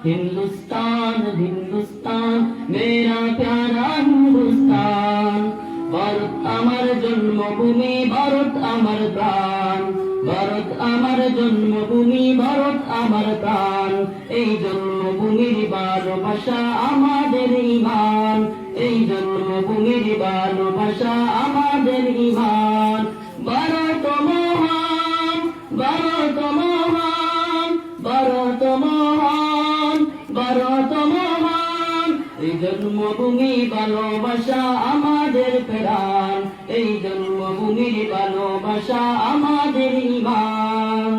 हिंदुस्तान हिंदुस्तान मेरा प्यारा हिंदुस्तान। ভারত আমার জন্মভূমি, ভারত আমার প্রাণ, ভারত আমার জন্মভূমি, ভারত আমার প্রাণ। এই জন্মভূমির ভালোবাসা আমাদের ঈমান, এই জন্মভূমির ভালোবাসা আমাদের ঈমান। ভারত মহান, ভারত মহান, ভারত মহান, ভারত মহান। এই জন্মভূমি ভালোবাসা আমাদের প্রাণ, এই জন্মভূমির ভালোবাসা আমাদের ঈমান।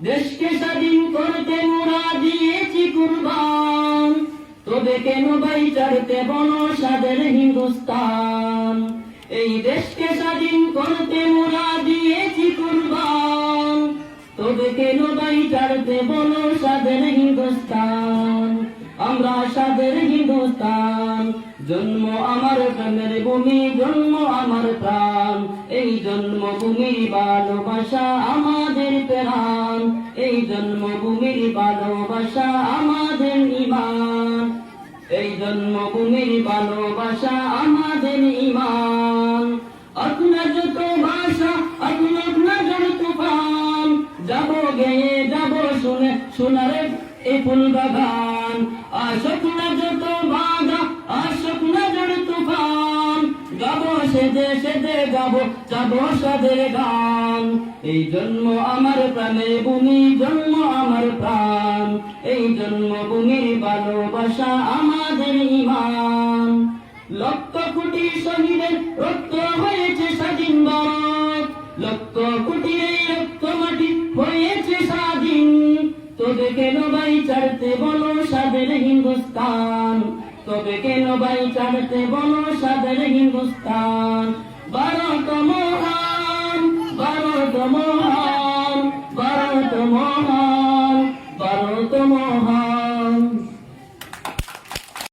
দেশকে স্বাধীন করতে মোরা দিয়েছি কুরবান, তবে কেন ভাই ছাড়তে বলো স্বাধীন হিন্দুস্তান। এই দেশকে স্বাধীন করতে মোরা দিয়েছি কুরবান, তবে কেন ভাই ছাড়তে বলো স্বাধীন হিন্দুস্তান। আমরা স্বাধীন হিন্দুস্তান, জন্ম আমার প্রাণের ভূমি, জন্ম আমার প্রাণ। এই জন্মভূমির ভালোবাসা আমাদের প্রাণ, এই জন্মভূমির ভালোবাসা আমাদের ঈমান, এই জন্মভূমির ভালোবাসা আমাদের ঈমান। আপনার যত ভাষা, আপনার নজর তুফান, যাবো গেয়ে যাবো শুনে শোনারে এই ফুল বাগান। আশক নজর বাগা, আশক নজর তুফান, গাবো সেদে সেদে গাবো যাবো সাদের গান। এই জন্ম আমার প্রাণের ভূমি, জন্ম আমার প্রাণ, এই জন্মভূমির ভালোবাসা আমাদের ঈমান। লক্ষ কোটি শহীদের রক্ত হয়েছে স্বাধীন ভারত, লক্ষ কোটি রক্ত মাটি হয়েছে স্বাধীন। তবে কেন ভাই ছাড়তে বলো স্বাধীন হিন্দুস্তান, তবে কেন ভাই ছাড়তে বলো স্বাধীন হিন্দুস্তান। ভারত মহান।